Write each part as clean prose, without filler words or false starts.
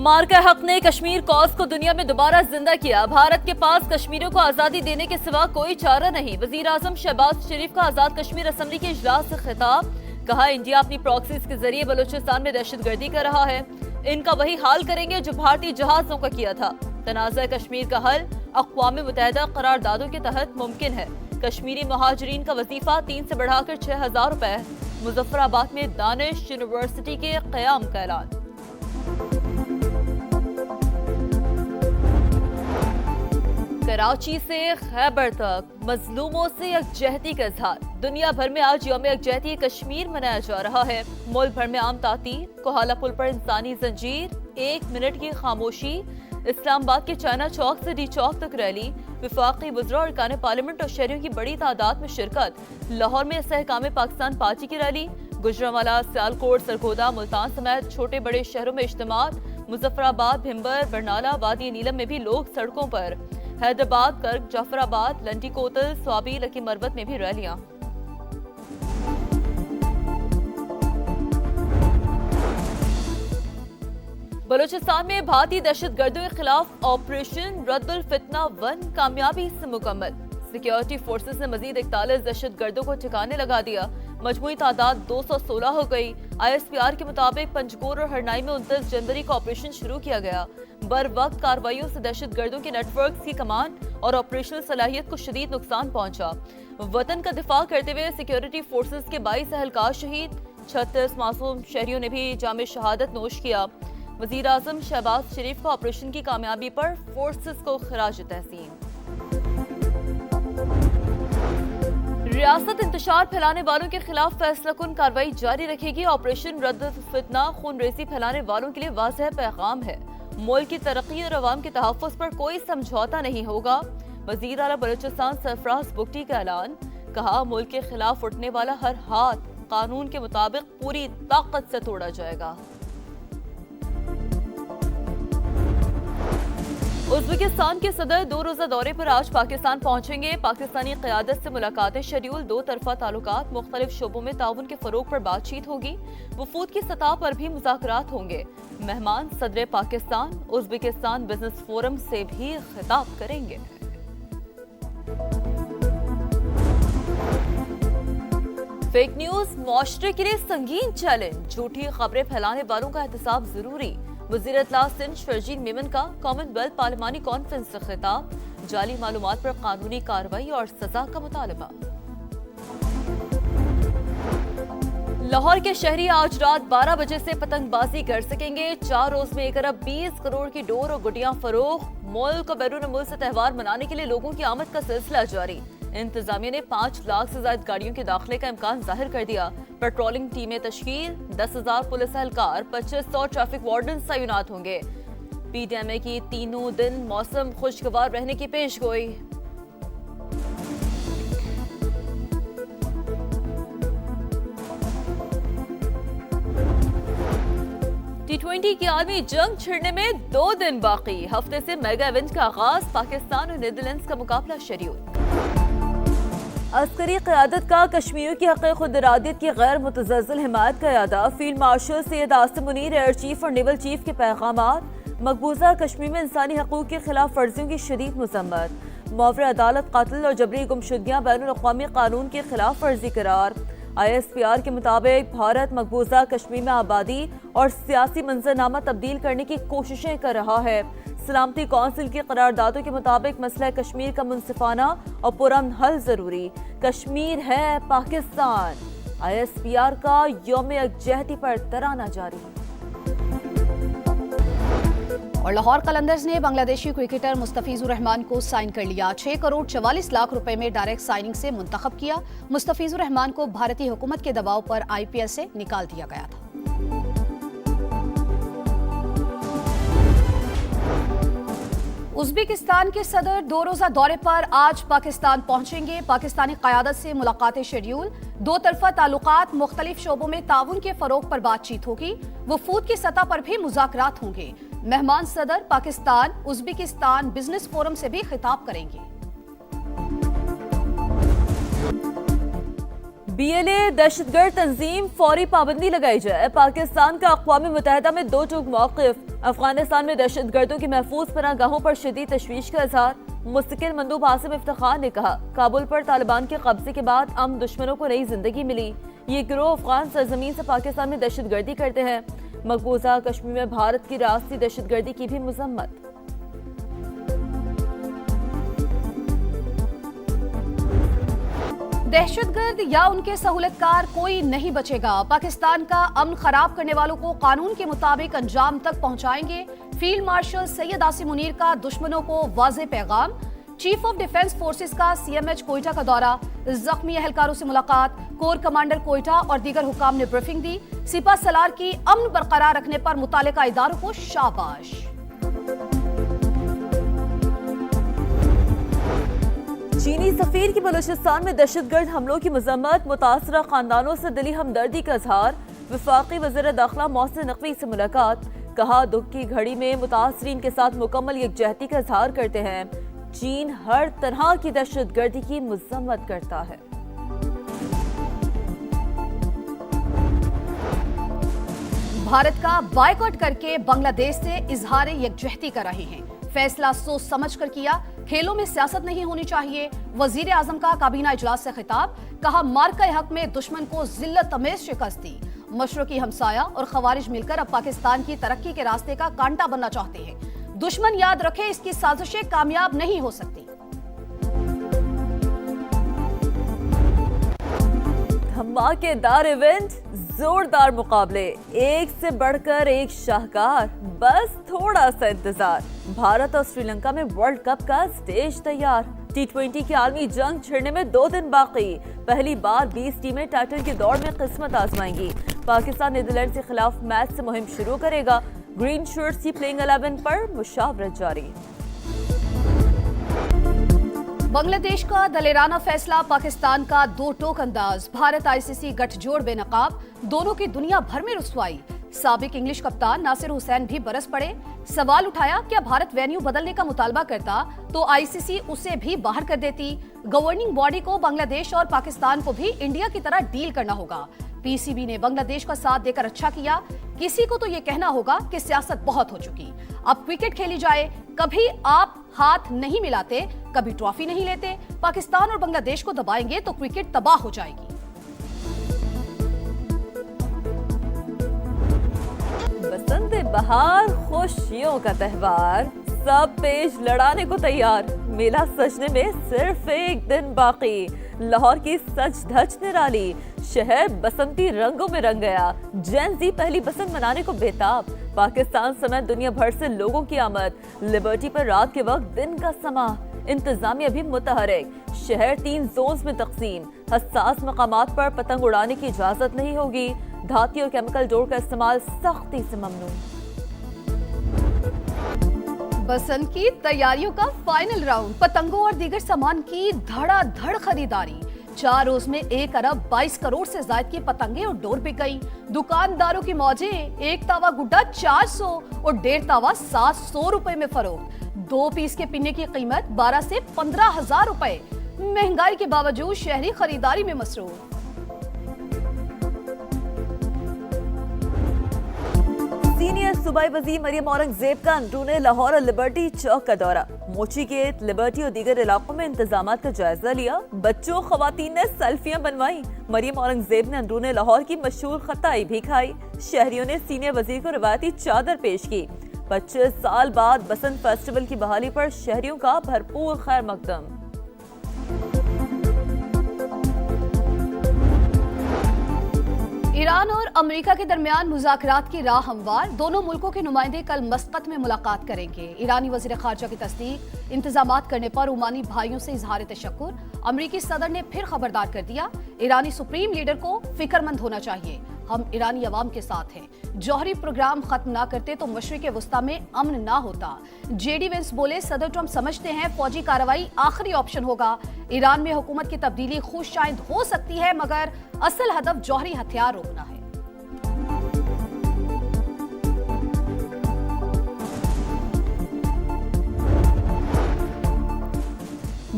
मार्का हक ने कश्मीर कॉज को दुनिया में दोबारा जिंदा किया। भारत के पास कश्मीरियों को आजादी देने के सिवा कोई चारा नहीं। वजीर आजम शहबाज शरीफ का आजाद कश्मीर असेंबली के इजलास से खिताब। कहा, इंडिया अपनी प्रॉक्सीज के जरिए बलूचिस्तान में दहशतगर्दी कर रहा है। इनका वही हाल करेंगे जो भारतीय जहाजों का किया था। तनाज़ा कश्मीर का हल अक़वाम मुत्तहिदा करारदादों के तहत मुमकिन है। कश्मीरी महाजरीन का वजीफा 3 से बढ़ाकर 6,000 रुपए। मुजफ्फराबाद में दानिश यूनिवर्सिटी के क़याम का ऐलान। कराची से खैबर तक मजलूमों से यकजहती का इजहार। दुनिया भर में आज यौम यकजहती कश्मीर मनाया जा रहा है। मुल्क भर में आम तातील, कोहाला पुल पर इंसानी जंजीर, 1 मिनट की खामोशी। इस्लामाबाद के चाइना चौक से डी चौक तक रैली। विफाकी वज़रा और अरकान पार्लियामेंट और शहरियों की बड़ी तादाद में शिरकत। लाहौर में सहकाम पाकिस्तान पार्टी की रैली। गुजरांवाला, सियालकोट, सरगोदा, मुल्तान समेत छोटे बड़े शहरों में इज्तिमात। मुजफ्फराबाद, भिम्बर, बरनाला, वादी नीलम में भी लोग सड़कों पर। हैदराबाद, कर्क, जाफराबाद, लंडी कोतल, स्वाबी, लकी मरवत में भी रैलियां। बलूचिस्तान में भारतीय दहशतगर्दों के खिलाफ ऑपरेशन रद्दुल फितना 1 कामयाबी से मुकम्मल। सिक्योरिटी फोर्सेस ने मजीद 41 दहशतगर्दों को ठिकाने लगा दिया। मजमूई तादाद 216 हो गई। ISPR के मुताबिक पंजकोर और हरनाई में 29 जनवरी को ऑपरेशन शुरू किया गया। बर वक्त कार्रवाइयों से दहशतगर्दों के नेटवर्क की कमान और ऑपरेशनल सलाहियत को शदीद नुकसान पहुंचा। वतन का दिफा करते हुए सिक्योरिटी फोर्सेस के 22 अहलकार शहीद। 36 मासूम शहरियों ने भी जामे शहादत नोश किया। वजीर आजम शहबाज शरीफ को ऑपरेशन की कामयाबी पर फोर्सेस को खराज तहसीन। रियासत इंतशार फैलाने वालों के खिलाफ फैसलाकुन कार्रवाई जारी रखेगी। ऑपरेशन रद्द फितना खूनरेजी फैलाने वालों के लिए वाज़ेह पैगाम है। मुल्क की तरक्की और अवाम के तहफ़्फ़ुज़ पर कोई समझौता नहीं होगा। वज़ीर आला बलूचिस्तान सरफराज बुगटी का ऐलान। कहा, मुल्क के खिलाफ उठने वाला हर हाथ कानून के मुताबिक पूरी ताकत से तोड़ा जाएगा। उज़्बेकिस्तान के सदर 2 रोज़ा दौरे पर आज पाकिस्तान पहुंचेंगे। पाकिस्तानी क़यादत से मुलाकातें शेड्यूल। 2 तरफ़ा ताल्लुकात, मुख्तलिफ शोबों में ताउन के फ़रोग़ पर बातचीत होगी। वफूद की सतह पर भी मुज़ाकरात होंगे। मेहमान सदर पाकिस्तान उज़्बेकिस्तान बिजनेस फोरम से भी खिताब करेंगे। फेक न्यूज़ मुआशरे के लिए संगीन चैलेंज। झूठी खबरें फैलाने वालों का एहतसाब जरूरी। वज़ीर इत्तला सिंध शर्जील मेमन का कॉमनवेल्थ पार्लिमानी कॉन्फ्रेंस से खिताब। जाली मालूमात पर कानूनी कार्रवाई और सजा का मुतालबा। लाहौर के शहरी आज रात 12 बजे से पतंगबाजी कर सकेंगे। 4 रोज में 1 अरब 20 करोड़ की डोर और गुडियां फरोख्त। मुल्क और बैरून मुल्क से त्यौहार मनाने के लिए लोगों की आमद का सिलसिला जारी। इंतजामिया ने 5 लाख से ज्यादा गाड़ियों के दाखिले का इम्कान जाहिर कर दिया। पेट्रोलिंग टीमें तश्कील। 10,000 पुलिस एहलकार, 2500 ट्रैफिक वार्डन तैनात होंगे। PDMA की तीनों दिन मौसम खुशगवार रहने की पेशगोई। T20 की आलमी जंग छिड़ने में 2 दिन बाकी। हफ्ते से मेगा इवेंट का आगाज। पाकिस्तान और नीदरलैंड्स का मुकाबला शेड्यूल। अस्करी क़यादत का कश्मीर की हक़ खुद इरादियत की गैर मुतज़लज़ल हिमायत का यादा। Field marshal Syed Asim Munir, air chief और नेवल चीफ के पैगामात। मकबूजा कश्मीर में इंसानी हकूक़ की खिलाफ वर्जियों की शदीद मज़म्मत। मुआवरे अदालत कातिल और जबरी गुमशुदगियाँ बैनुल-अक़वामी कानून की खिलाफ वर्जी करार। ISPR के मुताबिक भारत मकबूजा कश्मीर में आबादी और सियासी मंजरनामा तब्दील करने की कोशिशें कर रहा है। सलामती कौंसिल की करारदादों के मुताबिक मसला कश्मीर का मुनसिफाना और पुरअमन हल जरूरी। कश्मीर है पाकिस्तान। ISPR का यौम यकजहती पर तराना जारी। और लाहौर कलंदर्स ने बांग्लादेशी क्रिकेटर मुस्तफिजुर रहमान को साइन कर लिया। 6 करोड़ 44 लाख रुपए में डायरेक्ट साइनिंग से मुंतखब किया। मुस्तफिजुर रहमान को भारतीय हुकूमत के दबाव पर IPL से निकाल दिया गया था। उज़्बेकिस्तान के सदर 2 रोज़ा दौरे पर आज पाकिस्तान पहुंचेंगे। पाकिस्तानी क़यादत से मुलाकातें शेड्यूल। 2 तरफ़ा ताल्लुकात, मुख्तलिफ शोबों में ताउन के फ़रोग़ पर बातचीत होगी। वफूद की सतह पर भी मुज़ाकरात होंगे। मेहमान सदर पाकिस्तान उज़्बेकिस्तान बिजनेस फोरम से भी खिताब करेंगे। BLA दहशतगर्द तंजीम फौरी पाबंदी लगाई जाए। पाकिस्तान का अक़वाम मुत्तहिदा में दो टूक मौक़िफ़। अफगानिस्तान में दहशतगर्दों की महफूज पनाहगाहों पर शदीद तशवीश का इज़हार। मुस्तकिल मंदूब आसिम इफ्तिखार ने कहा, काबुल पर तालिबान के कब्जे के बाद अमन दुश्मनों को नई जिंदगी मिली। ये गिरोह अफगान सरजमीन से पाकिस्तान में दहशतगर्दी करते हैं। मकबूजा कश्मीर में भारत की रास्ती दहशतगर्दी की भी मजम्मत। दहशतगर्द या उनके सहूलतकार कोई नहीं बचेगा। पाकिस्तान का अमन खराब करने वालों को कानून के मुताबिक अंजाम तक पहुंचाएंगे। फील्ड मार्शल सैयद आसिम मुनीर का दुश्मनों को वाज़ेह पैगाम। चीफ ऑफ डिफेंस फोर्सेस का CMH कोयटा का दौरा, जख्मी एहलकारों से मुलाकात। कोर कमांडर कोयटा और दीगर हुकाम ने ब्रीफिंग दी। सिपा सलार की अमन बरकरार रखने पर मुतालिका इदारों को शाबाश। चीनी सफीर की बलूचिस्तान में दहशतगर्द हमलों की मजम्मत। मुतासरा खानदानों से दिली हमदर्दी का इजहार। वफाकी वज़ीर दाखिला मोहसिन नकवी से मुलाकात। कहा, दुख की घड़ी में मुतासरीन के साथ मुकम्मल यकजहती का इजहार करते हैं। चीन हर तरह की दहशतगर्दी की मजम्मत करता है। भारत का बायकॉट करके बांग्लादेश से इजहार यकजहती कर रहे हैं। फैसला सोच समझ कर किया। खेलों में सियासत नहीं होनी चाहिए। वजीर आजम का काबीना इजलास से खिताब। कहा, मार्का हक में दुश्मन को जिल्लत अमेज शिकस्त दी। मशरकी हमसाया और खवारिज मिलकर अब पाकिस्तान की तरक्की के रास्ते का कांटा बनना चाहते हैं। दुश्मन याद रखे, इसकी साजिशें कामयाब नहीं हो सकती। धमाकेदार इवेंट, जोरदार मुकाबले, एक से बढ़कर एक शाहकार। बस थोड़ा सा इंतजार। भारत और श्रीलंका में वर्ल्ड कप का स्टेज तैयार। T20 की आलमी जंग छिड़ने में 2 दिन बाकी। पहली बार 20 टीमें टाइटल की दौड़ में किस्मत आजमाएंगी। पाकिस्तान नीदरलैंड के खिलाफ मैच से मुहिम शुरू करेगा। ग्रीन शर्ट्स की प्लेइंग 11 पर मुशावरत जारी। बांग्लादेश का दलेराना फैसला, पाकिस्तान का दो टोक अंदाज। भारत ICC गठजोड़ बेनकाब, दोनों की दुनिया भर में रुसवाई। साबिक इंग्लिश कप्तान नासिर हुसैन भी बरस पड़े। सवाल उठाया, क्या भारत वेन्यू बदलने का मुतालबा करता तो ICC उसे भी बाहर कर देती। गवर्निंग बॉडी को बांग्लादेश और पाकिस्तान को भी इंडिया की तरह डील करना होगा। PCB ने बांग्लादेश का साथ देकर अच्छा किया। किसी को तो ये कहना होगा कि सियासत बहुत हो चुकी, अब क्रिकेट खेली जाए। कभी आप हाथ नहीं मिलाते, कभी ट्रॉफी नहीं लेते। पाकिस्तान और बांग्लादेश को दबाएंगे तो क्रिकेट तबाह हो जाएगी। बसंत बहार, खुशियों का त्योहार, सब पेश लड़ाने को तैयार। मेला सजने में सिर्फ एक दिन बाकी। लाहौर की सच धज निराली, शहर बसंती रंगों में रंग गया। जेन ज़ी पहली बसंत मनाने को बेताब। पाकिस्तान समेत दुनिया भर से लोगों की आमद। लिबर्टी पर रात के वक्त दिन का समा। इंतजामिया भी मुतहरिक। शहर 3 जोन्स में तकसीम। हसास मकामात पर पतंग उड़ाने की इजाजत नहीं होगी। धाती और केमिकल डोर का इस्तेमाल सख्ती से ममनू। बसंत की तैयारियों का फाइनल राउंड, पतंगों और दीगर सामान की धड़ाधड़ खरीदारी। 4 रोज में 1 अरब 22 करोड़ से ज्यादा की पतंगे और डोर बिक गई। दुकानदारों की मौजें, एक तावा गुड्डा 400 और 1.5 तावा 700 रुपए में फरोख्त। 2 पीस के पिन्ने की कीमत 12 से 15,000 रुपए। महंगाई के बावजूद शहरी खरीदारी में मसरूफ। सीनियर सूबाई वज़ीर मरियम औरंगजेब का अंदरूने लाहौर और लिबर्टी चौक का दौरा। मोची गेट, लिबर्टी और दीगर इलाकों में इंतजामात का जायजा लिया। बच्चों खवातीन ने सेल्फियां बनवाई। मरियम औरंगजेब ने अंदरूने लाहौर की मशहूर खताई भी खाई। शहरियों ने सीनियर वज़ीर को रिवायती चादर पेश की। 25 साल बाद बसंत फेस्टिवल की बहाली पर शहरियों का भरपूर खैर मकदम। ईरान और अमेरिका के दरमियान मुज़ाकरात की राह हमवार। दोनों मुल्कों के नुमाइंदे कल मस्कत में मुलाकात करेंगे। ईरानी वज़ीर ख़ारजा की तस्दीक। इंतजामात करने पर ओमानी भाइयों से इजहार तशक्कुर। अमेरिकी सदर ने फिर खबरदार कर दिया, ईरानी सुप्रीम लीडर को फिक्रमंद होना चाहिए। हम ईरानी अवाम के साथ हैं। जौहरी प्रोग्राम खत्म ना करते तो मशरिक़ वस्ता में अमन ना होता। JD वेंस बोले, सदर ट्रंप समझते हैं फौजी कार्रवाई आखिरी ऑप्शन होगा। ईरान में हुकूमत की तब्दीली खुद शायद हो सकती है, मगर असल हदफ जौहरी हथियार रोकना है।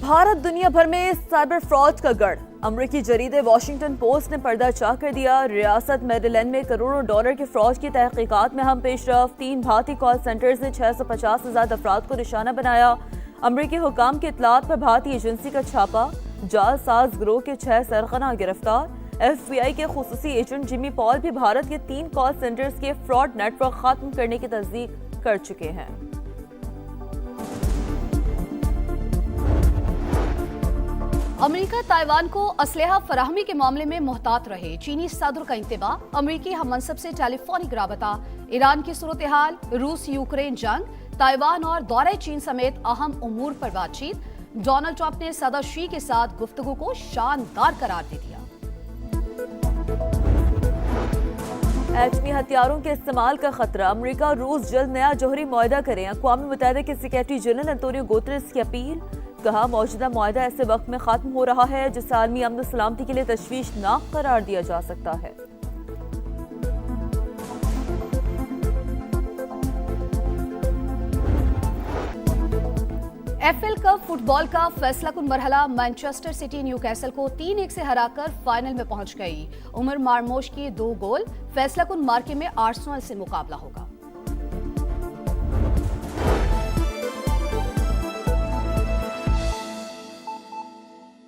भारत दुनिया भर में साइबर फ्रॉड का गढ़। अमरीकी जरीदे वॉशिंगटन पोस्ट ने पर्दा चाक कर दिया। रियासत मेरीलैंड में करोड़ों डॉलर के फ्रॉड की तहकीकात में हम पेशरफ। 3 भारतीय कॉल सेंटर्स ने 650 से ज्यादा अफराद को निशाना बनाया। अमरीकी हुकाम की इतलात पर भारतीय एजेंसी का छापा। जालसाज गिरोह के 6 सरगना गिरफ्तार। FBI के खुसूसी एजेंट जिमी पॉल भी भारत के 3 कॉल सेंटर्स के फ्रॉड नेटवर्क खत्म करने की तस्दीक कर चुके हैं। अमेरिका ताइवान को असलहा फराहमी के मामले में मोहतात रहे। चीनी सदर का इंतबा। अमेरिकी हम मनसब से टेलीफोनिक राबता। ईरान की सूरत हाल, रूस यूक्रेन जंग, ताइवान और दौरे चीन समेत अहम उमूर पर बातचीत। डोनाल्ड ट्रंप ने सदर शी के साथ गुफ्तगू को शानदार करार दे दिया। एटमी हथियारों के इस्तेमाल का खतरा। अमेरिका और रूस जल्द नया जौहरी मुआहदा करें। अक़वाम मुत्तहिदा के सेक्रेटरी जनरल एंटोनियो गुतेरेस की अपील। कहा, मौजूदा मुआहदा ऐसे वक्त में खत्म हो रहा है जिसे आलमी अमन सलामती के लिए तशवीशनाक करार दिया जा सकता है। FL कप फुटबॉल का फैसला कुन मरहला मैनचेस्टर सिटी न्यूकैसल को 3-1 से हराकर फाइनल में पहुंच गई। उमर मार्मोश की 2 गोल। फैसला कुन मार्के में आर्सेनल से मुकाबला होगा।